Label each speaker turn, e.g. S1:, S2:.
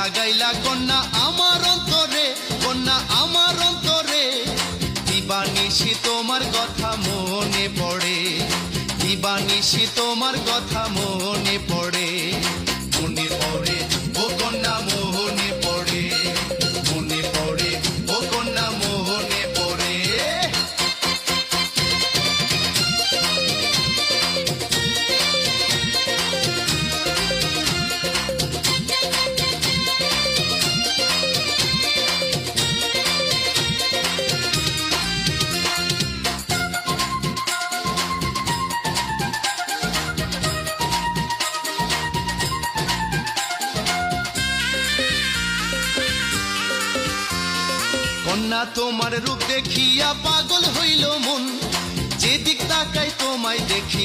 S1: লাগাইলা কন্যা আমার অন্তরে, কন্যা আমার অন্তরে। দিবানিশি তোমার কথা মনে পড়ে, দিবানিশি তোমার কথা মনে পড়ে। মনে পড়ে ও কন্যা মনে পড়ে, মনে পড়ে ও কন্যা মনে পড়ে। কন্যা তোমার রূপ দেখিয়া পাগল হইল মন, যেদিক তাকাই তোমায় দেখি।